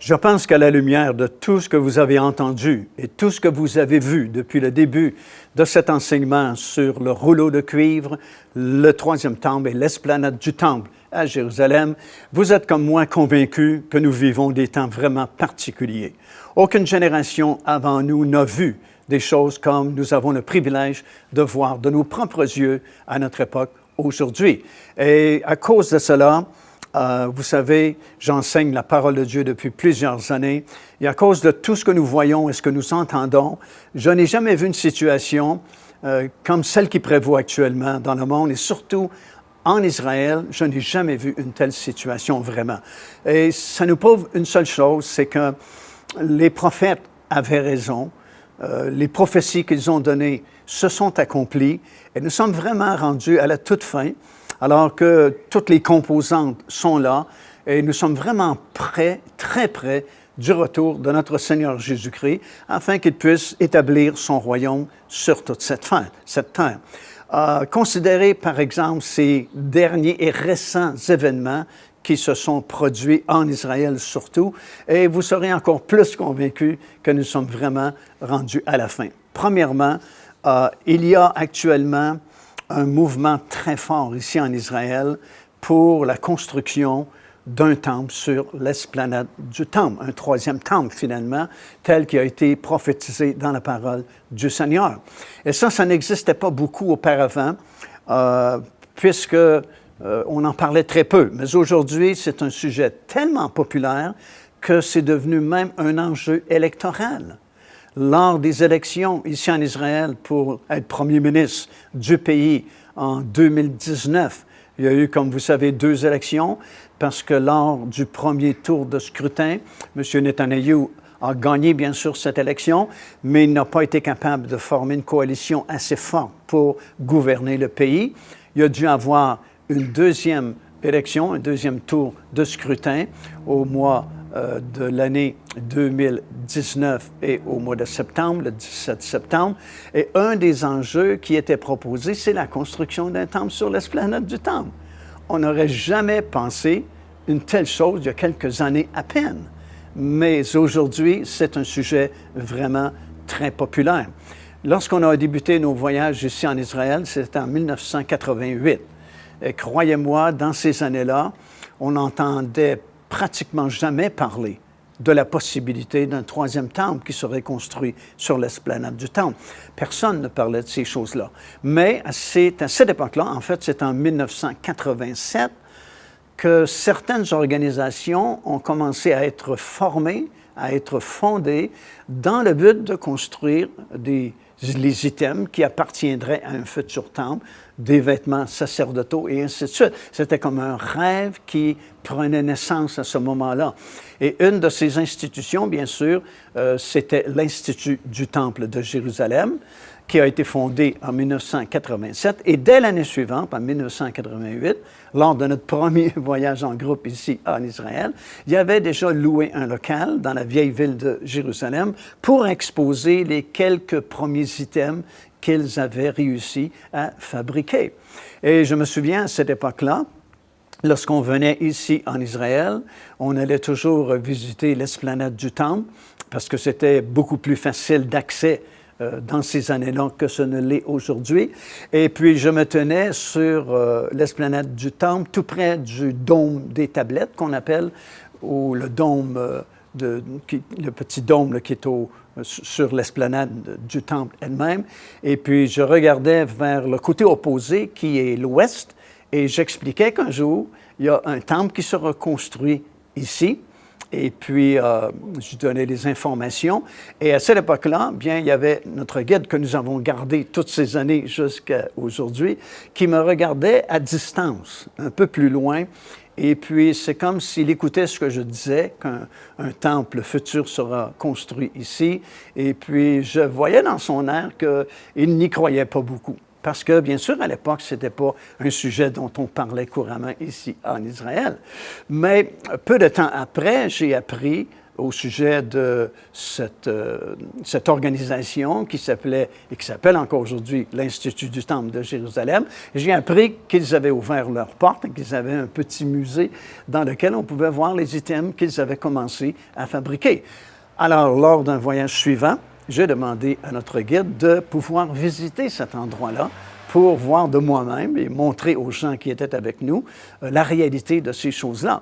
Je pense qu'à la lumière de tout ce que vous avez entendu et tout ce que vous avez vu depuis le début de cet enseignement sur le rouleau de cuivre, le troisième temple et l'esplanade du temple à Jérusalem, vous êtes comme moi convaincus que nous vivons des temps vraiment particuliers. Aucune génération avant nous n'a vu des choses comme nous avons le privilège de voir de nos propres yeux à notre époque aujourd'hui. Et à cause de cela, vous savez, j'enseigne la parole de Dieu depuis plusieurs années et à cause de tout ce que nous voyons et ce que nous entendons, je n'ai jamais vu une situation comme celle qui prévaut actuellement dans le monde et surtout en Israël, je n'ai jamais vu une telle situation vraiment. Et ça nous prouve une seule chose, c'est que les prophètes avaient raison, les prophéties qu'ils ont données se sont accomplies et nous sommes vraiment rendus à la toute fin. Alors que toutes les composantes sont là et nous sommes vraiment prêts, très près du retour de notre Seigneur Jésus-Christ afin qu'il puisse établir son royaume sur toute cette terre. Considérez par exemple ces derniers et récents événements qui se sont produits en Israël surtout et vous serez encore plus convaincus que nous sommes vraiment rendus à la fin. Premièrement, il y a actuellement un mouvement très fort ici en Israël pour la construction d'un temple sur l'esplanade du temple, un troisième temple finalement, tel qui a été prophétisé dans la parole du Seigneur. Et ça n'existait pas beaucoup auparavant, puisque on en parlait très peu. Mais aujourd'hui, c'est un sujet tellement populaire que c'est devenu même un enjeu électoral. Lors des élections ici en Israël pour être premier ministre du pays en 2019, il y a eu, comme vous savez, 2 élections parce que lors du premier tour de scrutin, M. Netanyahu a gagné bien sûr cette élection, mais il n'a pas été capable de former une coalition assez forte pour gouverner le pays. Il a dû avoir une deuxième élection, un deuxième tour de scrutin au mois de l'année 2019 et au mois de septembre, le 17 septembre. Et un des enjeux qui était proposé, c'est la construction d'un temple sur l'esplanade du temple. On n'aurait jamais pensé une telle chose il y a quelques années à peine. Mais aujourd'hui, c'est un sujet vraiment très populaire. Lorsqu'on a débuté nos voyages ici en Israël, c'était en 1988. Et croyez-moi, dans ces années-là, on n'entendait pratiquement jamais parler de la possibilité d'un troisième temple qui serait construit sur l'esplanade du temple. Personne ne parlait de ces choses-là. Mais c'est à cette époque-là, en fait, c'est en 1987, que certaines organisations ont commencé à être formées, à être fondées dans le but de construire les items qui appartiendraient à un futur temple, des vêtements sacerdotaux et ainsi de suite. C'était comme un rêve qui prenait naissance à ce moment-là. Et une de ces institutions, bien sûr, c'était l'Institut du Temple de Jérusalem, qui a été fondé en 1987. Et dès l'année suivante, en 1988, lors de notre premier voyage en groupe ici en Israël, il y avait déjà loué un local dans la vieille ville de Jérusalem pour exposer les quelques premiers items qu'ils avaient réussi à fabriquer. Et je me souviens à cette époque-là, lorsqu'on venait ici en Israël, on allait toujours visiter l'esplanade du temple parce que c'était beaucoup plus facile d'accès dans ces années-là que ce ne l'est aujourd'hui. Et puis, je me tenais sur l'esplanade du temple, tout près du dôme des tablettes qu'on appelle, ou le dôme, le petit dôme là, qui est sur l'esplanade du temple elle-même. Et puis, je regardais vers le côté opposé, qui est l'ouest, et j'expliquais qu'un jour, il y a un temple qui sera construit ici. Et puis, je donnais des informations. Et à cette époque-là, bien, il y avait notre guide que nous avons gardé toutes ces années jusqu'à aujourd'hui, qui me regardait à distance, un peu plus loin. Et puis, c'est comme s'il écoutait ce que je disais, qu'un temple futur sera construit ici. Et puis, je voyais dans son air qu'il n'y croyait pas beaucoup. Parce que, bien sûr, à l'époque, ce n'était pas un sujet dont on parlait couramment ici en Israël. Mais peu de temps après, j'ai appris au sujet de cette organisation qui s'appelait et qui s'appelle encore aujourd'hui l'Institut du Temple de Jérusalem. J'ai appris qu'ils avaient ouvert leurs portes et qu'ils avaient un petit musée dans lequel on pouvait voir les items qu'ils avaient commencé à fabriquer. Alors, lors d'un voyage suivant, j'ai demandé à notre guide de pouvoir visiter cet endroit-là pour voir de moi-même et montrer aux gens qui étaient avec nous la réalité de ces choses-là.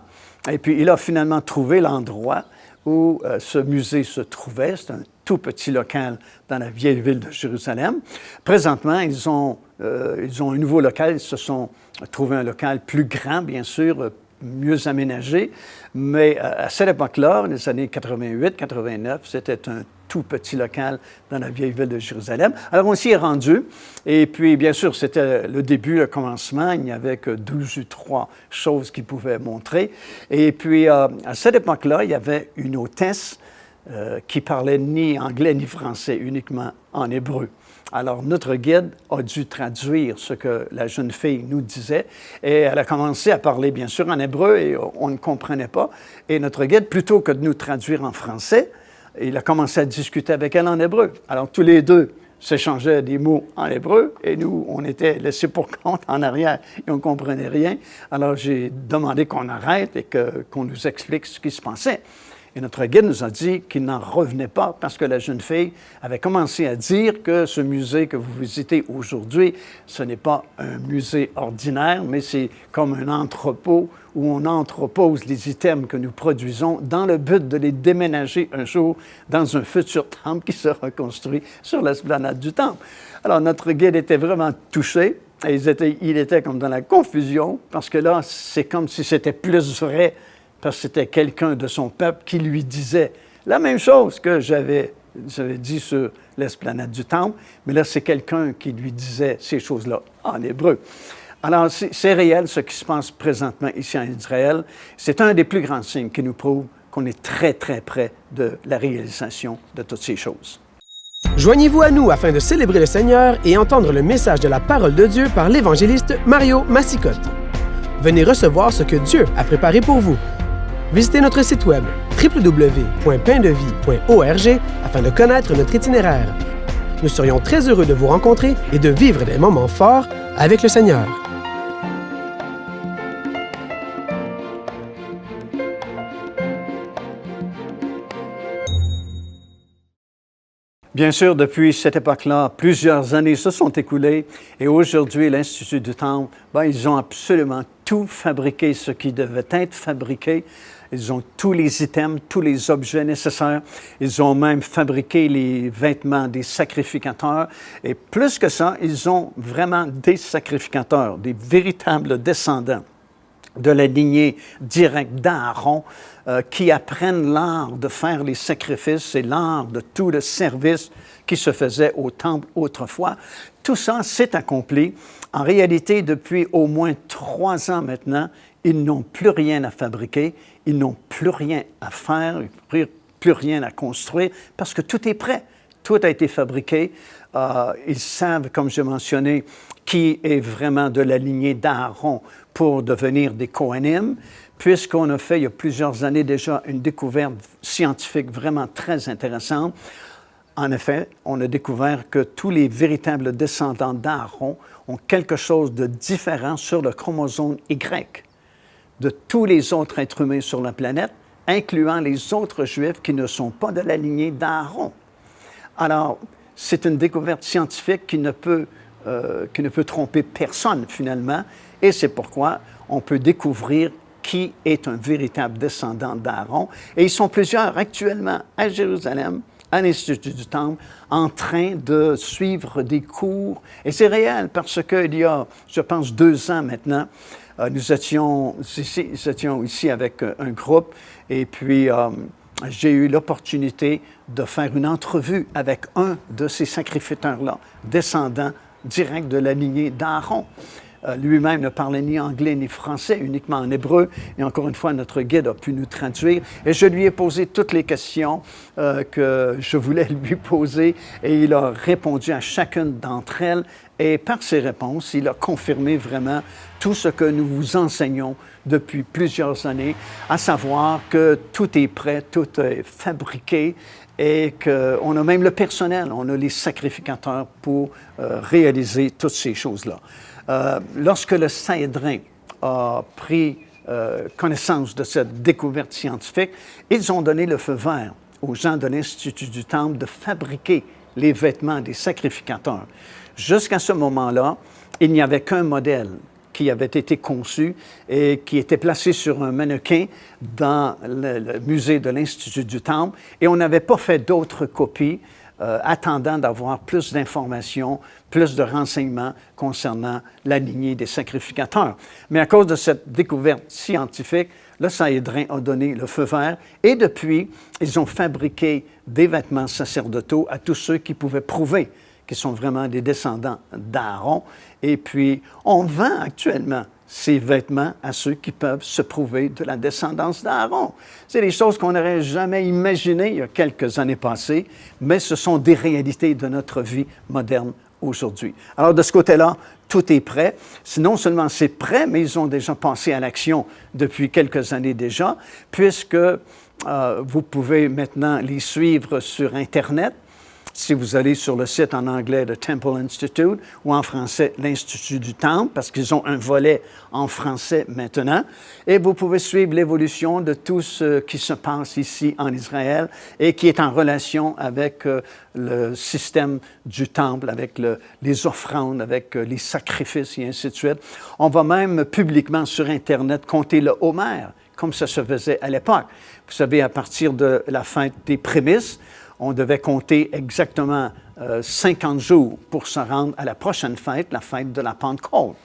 Et puis, il a finalement trouvé l'endroit où ce musée se trouvait. C'est un tout petit local dans la vieille ville de Jérusalem. Présentement, ils ont un nouveau local. Ils se sont trouvés un local plus grand, bien sûr, mieux aménagé. Mais à cette époque-là, les années 88-89, c'était un tout petit local dans la vieille ville de Jérusalem. Alors, on s'y est rendu. Et puis, bien sûr, c'était le début, le commencement. Il n'y avait que 12 ou 3 choses qu'ils pouvaient montrer. Et puis, à cette époque-là, il y avait une hôtesse qui parlait ni anglais ni français, uniquement en hébreu. Alors, notre guide a dû traduire ce que la jeune fille nous disait et elle a commencé à parler, bien sûr, en hébreu et on ne comprenait pas. Et notre guide, plutôt que de nous traduire en français, il a commencé à discuter avec elle en hébreu. Alors, tous les deux s'échangeaient des mots en hébreu et nous, on était laissés pour compte en arrière et on ne comprenait rien. Alors, j'ai demandé qu'on arrête et qu'on nous explique ce qui se passait. Et notre guide nous a dit qu'il n'en revenait pas parce que la jeune fille avait commencé à dire que ce musée que vous visitez aujourd'hui, ce n'est pas un musée ordinaire, mais c'est comme un entrepôt où on entrepose les items que nous produisons dans le but de les déménager un jour dans un futur temple qui sera construit sur l'esplanade du temple. Alors, notre guide était vraiment touché et il était comme dans la confusion parce que là, c'est comme si c'était plus vrai parce que c'était quelqu'un de son peuple qui lui disait la même chose que j'avais dit sur l'esplanade du temple, mais là, c'est quelqu'un qui lui disait ces choses-là en hébreu. Alors, c'est réel ce qui se passe présentement ici en Israël. C'est un des plus grands signes qui nous prouve qu'on est très, très près de la réalisation de toutes ces choses. Joignez-vous à nous afin de célébrer le Seigneur et entendre le message de la parole de Dieu par l'évangéliste Mario Massicotte. Venez recevoir ce que Dieu a préparé pour vous. Visitez notre site web www.paindevie.org afin de connaître notre itinéraire. Nous serions très heureux de vous rencontrer et de vivre des moments forts avec le Seigneur. Bien sûr, depuis cette époque-là, plusieurs années se sont écoulées et aujourd'hui, l'Institut du Temple, ils ont absolument tout fabriqué, ce qui devait être fabriqué. Ils ont tous les items, tous les objets nécessaires. Ils ont même fabriqué les vêtements des sacrificateurs. Et plus que ça, ils ont vraiment des sacrificateurs, des véritables descendants de la lignée directe d'Aaron qui apprennent l'art de faire les sacrifices et l'art de tout le service qui se faisait au temple autrefois. Tout ça s'est accompli. En réalité, depuis au moins 3 ans maintenant, ils n'ont plus rien à fabriquer, ils n'ont plus rien à faire, plus rien à construire parce que tout est prêt. Tout a été fabriqué. Ils savent, comme j'ai mentionné, qui est vraiment de la lignée d'Aaron pour devenir des Kohanim, puisqu'on a fait il y a plusieurs années déjà une découverte scientifique vraiment très intéressante. En effet, on a découvert que tous les véritables descendants d'Aaron ont quelque chose de différent sur le chromosome Y de tous les autres êtres humains sur la planète, incluant les autres Juifs qui ne sont pas de la lignée d'Aaron. Alors, c'est une découverte scientifique qui ne peut tromper personne, finalement, et c'est pourquoi on peut découvrir qui est un véritable descendant d'Aaron. Et ils sont plusieurs actuellement à Jérusalem, à l'Institut du Temple, en train de suivre des cours. Et c'est réel parce qu'il y a, je pense, 2 ans maintenant, nous étions ici avec un groupe et puis j'ai eu l'opportunité de faire une entrevue avec un de ces sacrificateurs-là, descendant direct de la lignée d'Aaron. lui-même ne parlait ni anglais ni français, uniquement en hébreu. Et encore une fois, notre guide a pu nous traduire. Et je lui ai posé toutes les questions que je voulais lui poser et il a répondu à chacune d'entre elles. Et par ses réponses, il a confirmé vraiment tout ce que nous vous enseignons depuis plusieurs années, à savoir que tout est prêt, tout est fabriqué et qu'on a même le personnel, on a les sacrificateurs pour réaliser toutes ces choses-là. Lorsque le Sanhédrin a pris connaissance de cette découverte scientifique, ils ont donné le feu vert aux gens de l'Institut du Temple de fabriquer les vêtements des sacrificateurs. Jusqu'à ce moment-là, il n'y avait qu'un modèle qui avait été conçu et qui était placé sur un mannequin dans le musée de l'Institut du Temple et on n'avait pas fait d'autres copies attendant d'avoir plus d'informations, plus de renseignements concernant la lignée des sacrificateurs. Mais à cause de cette découverte scientifique, le Sanhédrin a donné le feu vert et depuis, ils ont fabriqué des vêtements sacerdotaux à tous ceux qui pouvaient prouver qui sont vraiment des descendants d'Aaron. Et puis, on vend actuellement ces vêtements à ceux qui peuvent se prouver de la descendance d'Aaron. C'est des choses qu'on n'aurait jamais imaginées il y a quelques années passées, mais ce sont des réalités de notre vie moderne aujourd'hui. Alors, de ce côté-là, tout est prêt. Non seulement c'est prêt, mais ils ont déjà passé à l'action depuis quelques années déjà, puisque vous pouvez maintenant les suivre sur Internet. Si vous allez sur le site en anglais de Temple Institute ou en français l'Institut du Temple, parce qu'ils ont un volet en français maintenant, et vous pouvez suivre l'évolution de tout ce qui se passe ici en Israël et qui est en relation avec le système du Temple, avec les offrandes, avec les sacrifices et ainsi de suite. On va même publiquement sur Internet compter le Homer, comme ça se faisait à l'époque. Vous savez, à partir de la fête des prémices, on devait compter exactement 50 jours pour se rendre à la prochaine fête, la fête de la Pentecôte.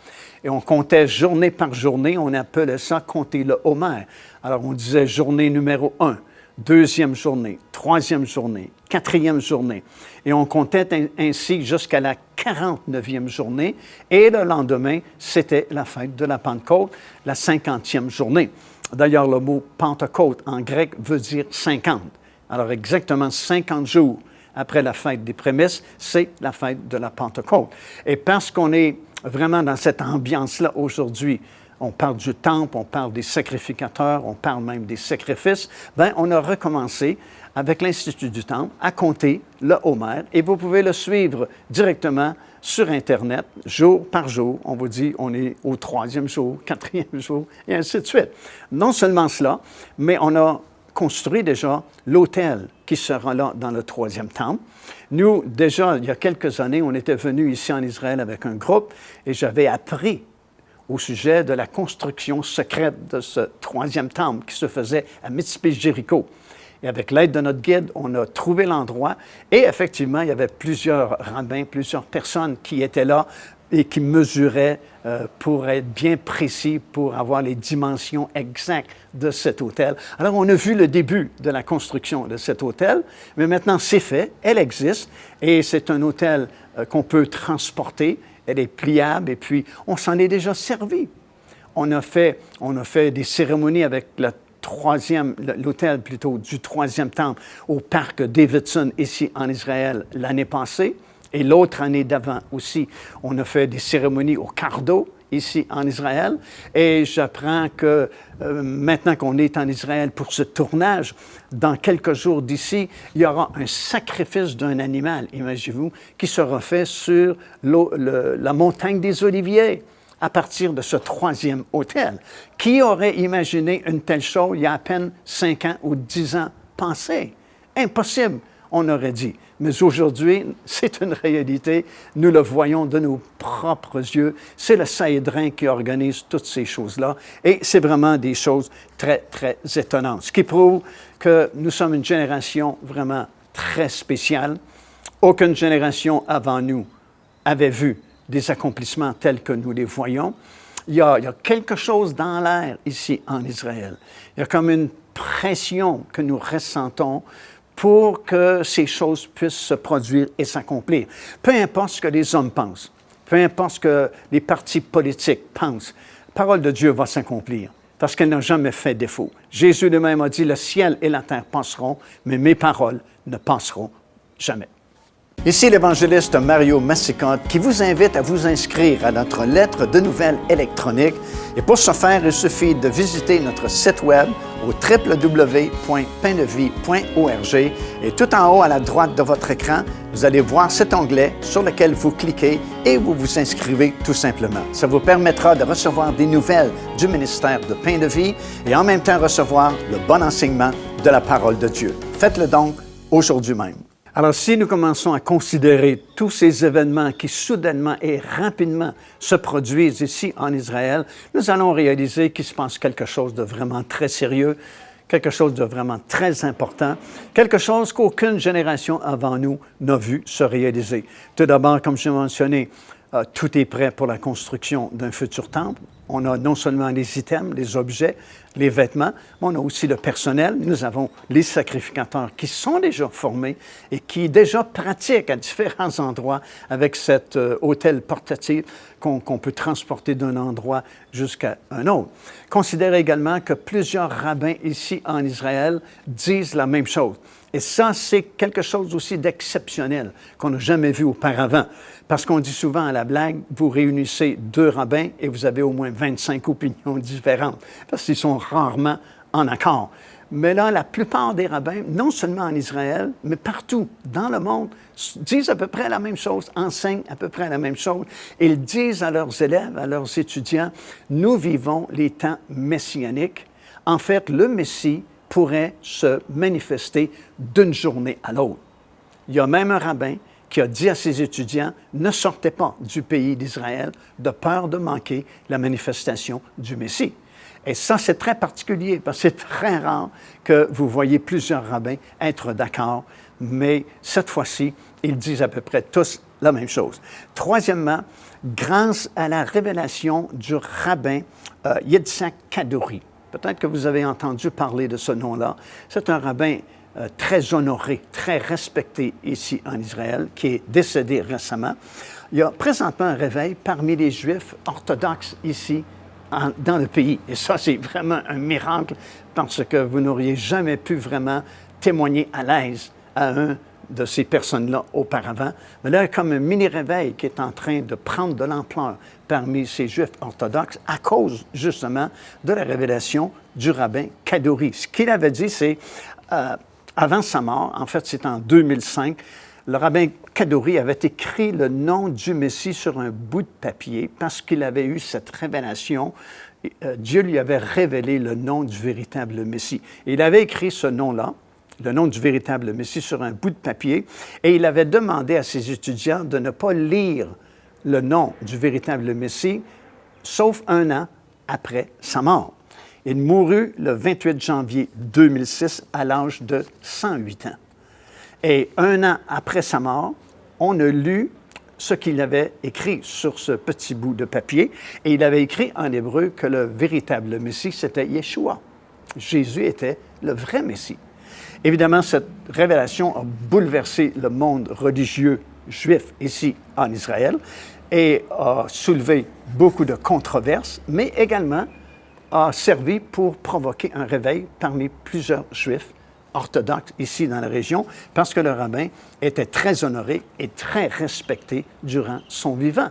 Et on comptait journée par journée, on appelait ça compter le Homer. Alors on disait journée numéro 1, deuxième journée, troisième journée, quatrième journée. Et on comptait ainsi jusqu'à la 49e journée. Et le lendemain, c'était la fête de la Pentecôte, la 50e journée. D'ailleurs, le mot Pentecôte en grec veut dire 50. Alors, exactement 50 jours après la fête des prémices, c'est la fête de la Pentecôte. Et parce qu'on est vraiment dans cette ambiance-là aujourd'hui, on parle du temple, on parle des sacrificateurs, on parle même des sacrifices, bien, on a recommencé avec l'Institut du Temple à compter le Homer et vous pouvez le suivre directement sur Internet, jour par jour. On vous dit, on est au 3e jour, 4e jour, et ainsi de suite. Non seulement cela, mais on a construit déjà l'hôtel qui sera là dans le 3e temple. Nous, déjà, il y a quelques années, on était venus ici en Israël avec un groupe et j'avais appris au sujet de la construction secrète de ce 3e temple qui se faisait à Mitzpeh-Jéricho. Et avec l'aide de notre guide, on a trouvé l'endroit et effectivement, il y avait plusieurs rabbins, plusieurs personnes qui étaient là et qui mesuraient pour être bien précis, pour avoir les dimensions exactes de cet hôtel. Alors, on a vu le début de la construction de cet hôtel, mais maintenant, c'est fait, elle existe, et c'est un hôtel qu'on peut transporter, elle est pliable, et puis, on s'en est déjà servi. On a fait des cérémonies avec l'hôtel plutôt du 3e temple au parc Davidson, ici en Israël, l'année passée. Et l'autre année d'avant aussi, on a fait des cérémonies au Cardo, ici en Israël. Et j'apprends que maintenant qu'on est en Israël pour ce tournage, dans quelques jours d'ici, il y aura un sacrifice d'un animal, imaginez-vous, qui sera fait sur la montagne des Oliviers, à partir de ce 3e hôtel. Qui aurait imaginé une telle chose il y a à peine 5 ans ou 10 ans passés? Impossible, on aurait dit. Mais aujourd'hui, c'est une réalité. Nous le voyons de nos propres yeux. C'est le Sanhédrin qui organise toutes ces choses-là. Et c'est vraiment des choses très, très étonnantes. Ce qui prouve que nous sommes une génération vraiment très spéciale. Aucune génération avant nous avait vu des accomplissements tels que nous les voyons. Il y a quelque chose dans l'air ici en Israël. Il y a comme une pression que nous ressentons pour que ces choses puissent se produire et s'accomplir. Peu importe ce que les hommes pensent. peu importe ce que les partis politiques pensent, la parole de Dieu va s'accomplir parce qu'elle n'a jamais fait défaut. Jésus lui-même a dit, le ciel et la terre passeront, mais mes paroles ne passeront jamais. Ici l'évangéliste Mario Massicotte qui vous invite à vous inscrire à notre lettre de nouvelles électronique. Et pour ce faire, il suffit de visiter notre site web au www.paindevie.org et tout en haut à la droite de votre écran, vous allez voir cet onglet sur lequel vous cliquez et vous vous inscrivez tout simplement. Ça vous permettra de recevoir des nouvelles du ministère de Pain de Vie et en même temps recevoir le bon enseignement de la parole de Dieu. Faites-le donc aujourd'hui même. Alors, si nous commençons à considérer tous ces événements qui soudainement et rapidement se produisent ici en Israël, nous allons réaliser qu'il se passe quelque chose de vraiment très sérieux, quelque chose de vraiment très important, quelque chose qu'aucune génération avant nous n'a vu se réaliser. Tout d'abord, comme je l'ai mentionné, tout est prêt pour la construction d'un futur temple. On a non seulement les items, les objets, les vêtements, mais on a aussi le personnel. Nous avons les sacrificateurs qui sont déjà formés et qui déjà pratiquent à différents endroits avec cet autel portatif qu'on peut transporter d'un endroit jusqu'à un autre. Considérez également que plusieurs rabbins ici en Israël disent la même chose. Et ça, c'est quelque chose aussi d'exceptionnel qu'on n'a jamais vu auparavant. Parce qu'on dit souvent à la blague, vous réunissez 2 rabbins et vous avez au moins 25 opinions différentes. Parce qu'ils sont rarement en accord. Mais là, la plupart des rabbins, non seulement en Israël, mais partout dans le monde, disent à peu près la même chose, enseignent à peu près la même chose. Ils disent à leurs élèves, à leurs étudiants, nous vivons les temps messianiques. En fait, le Messie pourrait se manifester d'une journée à l'autre. Il y a même un rabbin qui a dit à ses étudiants, ne sortez pas du pays d'Israël de peur de manquer la manifestation du Messie. Et ça, c'est très particulier parce que c'est très rare que vous voyez plusieurs rabbins être d'accord, mais cette fois-ci, ils disent à peu près tous la même chose. Troisièmement, grâce à la révélation du rabbin Yitzhak Kaduri. Peut-être que vous avez entendu parler de ce nom-là. C'est un rabbin très honoré, très respecté ici en Israël, qui est décédé récemment. Il y a présentement un réveil parmi les Juifs orthodoxes ici dans le pays. Et ça, c'est vraiment un miracle parce que vous n'auriez jamais pu vraiment témoigner à l'aise à un de ces personnes-là auparavant. Mais là, comme un mini-réveil qui est en train de prendre de l'ampleur parmi ces Juifs orthodoxes à cause, justement, de la révélation du rabbin Kaduri. Ce qu'il avait dit, c'est, avant sa mort, en fait, c'est en 2005, le rabbin Kaduri avait écrit le nom du Messie sur un bout de papier parce qu'il avait eu cette révélation. Dieu lui avait révélé le nom du véritable Messie. Et il avait écrit ce nom-là, le nom du véritable Messie, sur un bout de papier, et il avait demandé à ses étudiants de ne pas lire le nom du véritable Messie, sauf 1 an après sa mort. Il mourut le 28 janvier 2006 à l'âge de 108 ans. Et 1 an après sa mort, on a lu ce qu'il avait écrit sur ce petit bout de papier, et il avait écrit en hébreu que le véritable Messie, c'était Yeshua. Jésus était le vrai Messie. Évidemment, cette révélation a bouleversé le monde religieux juif ici en Israël et a soulevé beaucoup de controverses, mais également a servi pour provoquer un réveil parmi plusieurs Juifs orthodoxes ici dans la région, parce que le rabbin était très honoré et très respecté durant son vivant.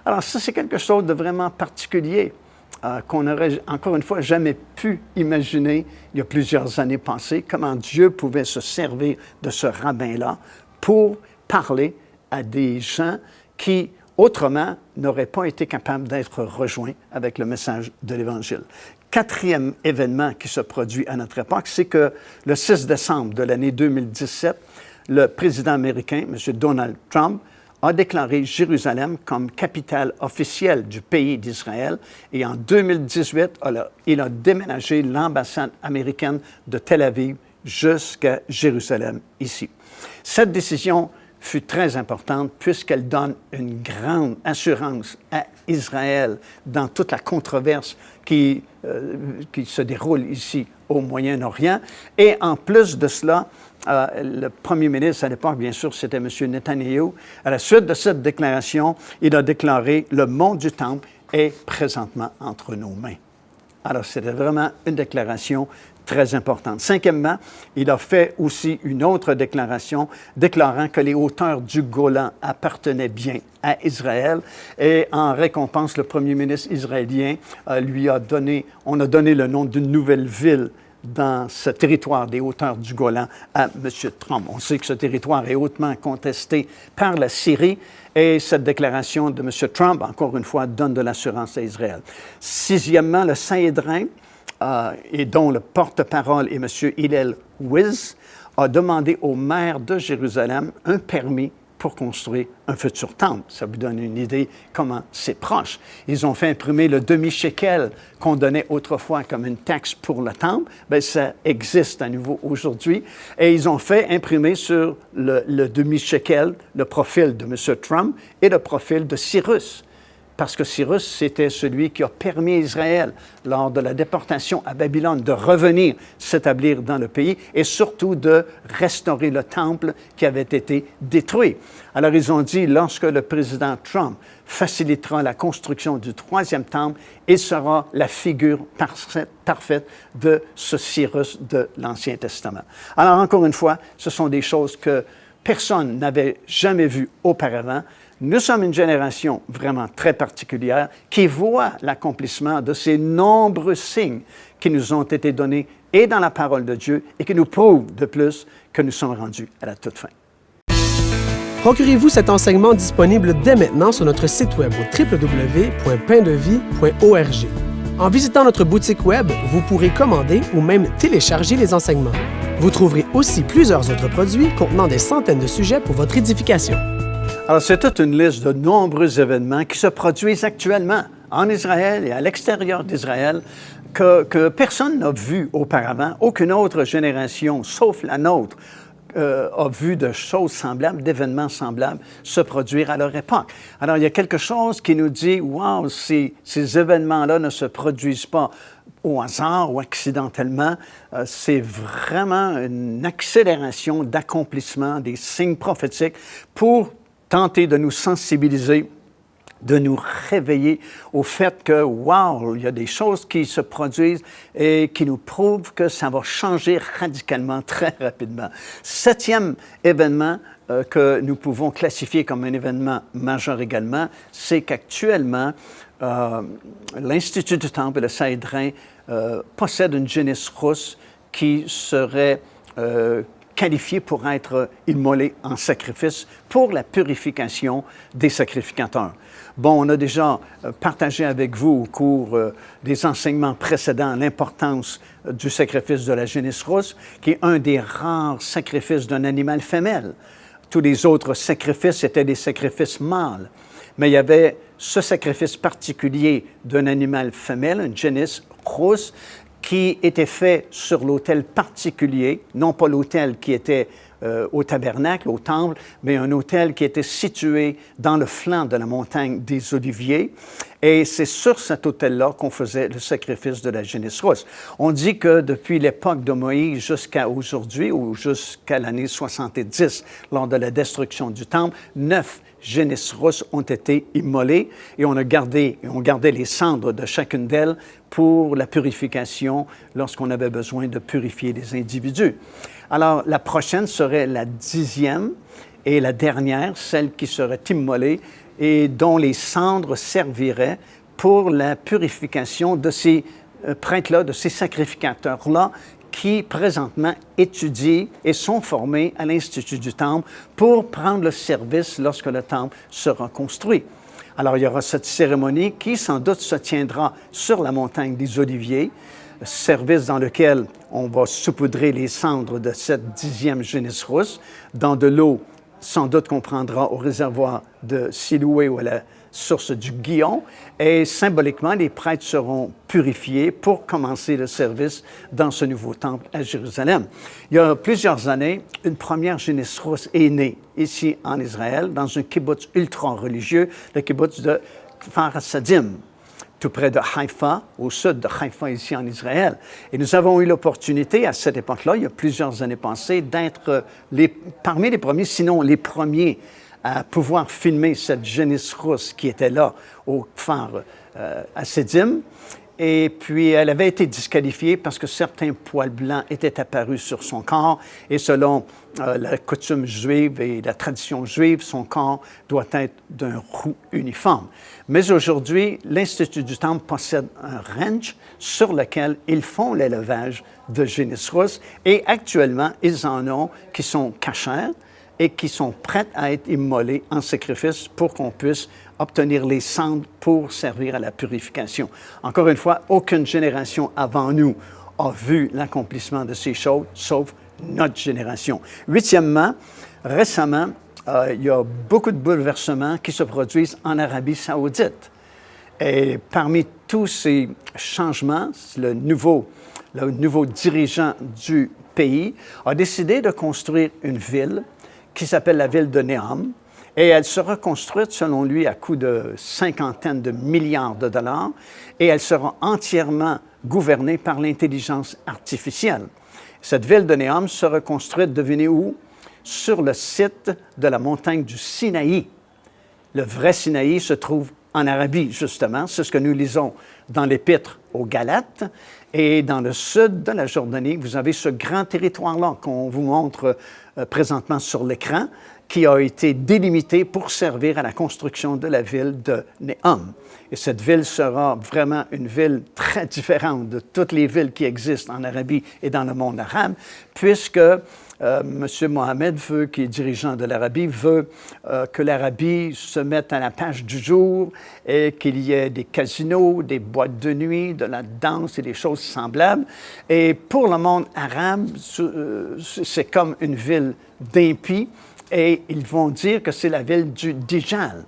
Alors ça, c'est quelque chose de vraiment particulier qu'on n'aurait, encore une fois, jamais pu imaginer il y a plusieurs années passées, comment Dieu pouvait se servir de ce rabbin-là pour parler à des gens qui, autrement, n'auraient pas été capables d'être rejoints avec le message de l'Évangile. 4e événement qui se produit à notre époque, c'est que le 6 décembre de l'année 2017, le président américain, M. Donald Trump, a déclaré Jérusalem comme capitale officielle du pays d'Israël et en 2018, il a déménagé l'ambassade américaine de Tel Aviv jusqu'à Jérusalem, ici. Cette décision fut très importante puisqu'elle donne une grande assurance à Israël dans toute la controverse qui se déroule ici au Moyen-Orient. Et en plus de cela, le premier ministre à l'époque, bien sûr, c'était M. Netanyahu. À la suite de cette déclaration, il a déclaré « Le mont du Temple est présentement entre nos mains ». Alors, c'était vraiment une déclaration très importante. Cinquièmement, il a fait aussi une autre déclaration déclarant que les hauteurs du Golan appartenaient bien à Israël et en récompense, le premier ministre israélien on a donné le nom d'une nouvelle ville dans ce territoire des hauteurs du Golan à M. Trump. On sait que ce territoire est hautement contesté par la Syrie et cette déclaration de M. Trump, encore une fois, donne de l'assurance à Israël. Sixièmement, le Sanhédrin, et dont le porte-parole est M. Hillel Wiz, a demandé au maire de Jérusalem un permis pour construire un futur temple. Ça vous donne une idée comment c'est proche. Ils ont fait imprimer le demi-shekel qu'on donnait autrefois comme une taxe pour le temple. Bien, ça existe à nouveau aujourd'hui. Et ils ont fait imprimer sur le demi-shekel le profil de M. Trump et le profil de Cyrus. Parce que Cyrus, c'était celui qui a permis à Israël, lors de la déportation à Babylone, de revenir s'établir dans le pays et surtout de restaurer le temple qui avait été détruit. Alors, ils ont dit, lorsque le président Trump facilitera la construction du troisième temple, il sera la figure parfaite de ce Cyrus de l'Ancien Testament. Alors, encore une fois, ce sont des choses que personne n'avait jamais vues auparavant. Nous sommes une génération vraiment très particulière qui voit l'accomplissement de ces nombreux signes qui nous ont été donnés et dans la parole de Dieu et qui nous prouvent de plus que nous sommes rendus à la toute fin. Procurez-vous cet enseignement disponible dès maintenant sur notre site web au www.paindevie.org. En visitant notre boutique web, vous pourrez commander ou même télécharger les enseignements. Vous trouverez aussi plusieurs autres produits contenant des centaines de sujets pour votre édification. Alors, c'est toute une liste de nombreux événements qui se produisent actuellement en Israël et à l'extérieur d'Israël que personne n'a vu auparavant. Aucune autre génération, sauf la nôtre, a vu de choses semblables, d'événements semblables se produire à leur époque. Alors, il y a quelque chose qui nous dit « Wow, ces événements-là ne se produisent pas au hasard ou accidentellement. C'est vraiment une accélération d'accomplissement des signes prophétiques pour tenter de nous sensibiliser, de nous réveiller au fait que, wow, il y a des choses qui se produisent et qui nous prouvent que ça va changer radicalement, très rapidement. Septième événement que nous pouvons classifier comme un événement majeur également, c'est qu'actuellement, l'Institut du Temple et le Sanhédrin possèdent une génisse rousse qui serait qualifié pour être immolé en sacrifice pour la purification des sacrificateurs. Bon, on a déjà partagé avec vous au cours des enseignements précédents l'importance du sacrifice de la génisse rousse, qui est un des rares sacrifices d'un animal femelle. Tous les autres sacrifices étaient des sacrifices mâles, mais il y avait ce sacrifice particulier d'un animal femelle, une génisse rousse, qui était fait sur l'autel particulier, non pas l'autel qui était au tabernacle, au temple, mais un autel qui était situé dans le flanc de la montagne des Oliviers. Et c'est sur cet autel-là qu'on faisait le sacrifice de la génisse rousse. On dit que depuis l'époque de Moïse jusqu'à aujourd'hui, ou jusqu'à l'année 70, lors de la destruction du temple, 9 génisses rousses ont été immolées et on gardait les cendres de chacune d'elles pour la purification lorsqu'on avait besoin de purifier les individus. Alors, la prochaine serait la 10e et la dernière, celle qui serait immolée et dont les cendres serviraient pour la purification de ces prêtres-là, de ces sacrificateurs-là, qui présentement étudient et sont formés à l'Institut du Temple pour prendre le service lorsque le Temple sera construit. Alors, il y aura cette cérémonie qui, sans doute, se tiendra sur la montagne des Oliviers, service dans lequel on va saupoudrer les cendres de cette 10e génisse rousse dans de l'eau sans doute qu'on prendra au réservoir de Siloué ou à la source du Guillon. Et symboliquement, les prêtres seront purifiés pour commencer le service dans ce nouveau temple à Jérusalem. Il y a plusieurs années, une première génisse rousse est née ici en Israël, dans un kibbutz ultra-religieux, le kibbutz de Kfar Sadim, tout près de Haïfa, au sud de Haïfa, ici en Israël. Et nous avons eu l'opportunité, à cette époque-là, il y a plusieurs années passées, d'être parmi les premiers, sinon les premiers, à pouvoir filmer cette génisse rousse qui était là, au Kfar Sadim. Et puis, elle avait été disqualifiée parce que certains poils blancs étaient apparus sur son corps. Et selon la coutume juive et la tradition juive, son corps doit être d'un roux uniforme. Mais aujourd'hui, l'Institut du Temple possède un ranch sur lequel ils font l'élevage de génisses rousses. Et actuellement, ils en ont qui sont cachères et qui sont prêtes à être immolées en sacrifice pour qu'on puisse obtenir les cendres pour servir à la purification. Encore une fois, aucune génération avant nous a vu l'accomplissement de ces choses, sauf notre génération. Huitièmement, récemment, il y a beaucoup de bouleversements qui se produisent en Arabie saoudite. Et parmi tous ces changements, le nouveau dirigeant du pays a décidé de construire une ville qui s'appelle la ville de Neom, et elle sera construite, selon lui, à coût de cinquantaines de milliards de dollars, et elle sera entièrement gouvernée par l'intelligence artificielle. Cette ville de Neom sera construite, devinez où? Sur le site de la montagne du Sinaï. Le vrai Sinaï se trouve en Arabie, justement. C'est ce que nous lisons dans l'Épître aux Galates. Et dans le sud de la Jordanie, vous avez ce grand territoire-là qu'on vous montre présentement sur l'écran, qui a été délimité pour servir à la construction de la ville de Neom. Et cette ville sera vraiment une ville très différente de toutes les villes qui existent en Arabie et dans le monde arabe, puisque M. Mohamed veut, qui est dirigeant de l'Arabie, veut que l'Arabie se mette à la page du jour et qu'il y ait des casinos, des boîtes de nuit, de la danse et des choses semblables. Et pour le monde arabe, c'est comme une ville d'impies. Et ils vont dire que c'est la ville du Dijal.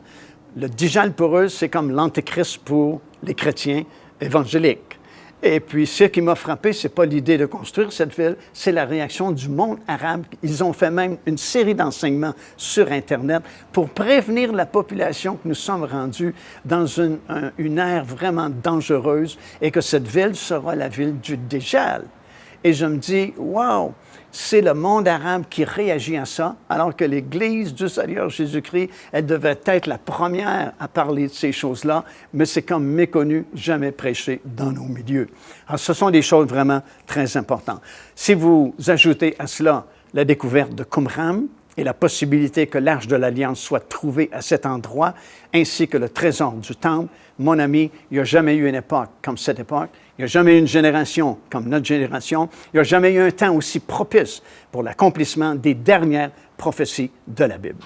Le Dijal, pour eux, c'est comme l'Antéchrist pour les chrétiens évangéliques. Et puis, ce qui m'a frappé, ce n'est pas l'idée de construire cette ville, c'est la réaction du monde arabe. Ils ont fait même une série d'enseignements sur Internet pour prévenir la population que nous sommes rendus dans une ère vraiment dangereuse et que cette ville sera la ville du Dijal. Et je me dis, wow! C'est le monde arabe qui réagit à ça, alors que l'Église du Seigneur Jésus-Christ, elle devait être la première à parler de ces choses-là, mais c'est comme méconnu, jamais prêché dans nos milieux. Alors, ce sont des choses vraiment très importantes. Si vous ajoutez à cela la découverte de Qumran et la possibilité que l'Arche de l'Alliance soit trouvée à cet endroit, ainsi que le trésor du Temple, mon ami, il n'y a jamais eu une époque comme cette époque. Il n'y a jamais eu une génération comme notre génération. Il n'y a jamais eu un temps aussi propice pour l'accomplissement des dernières prophéties de la Bible.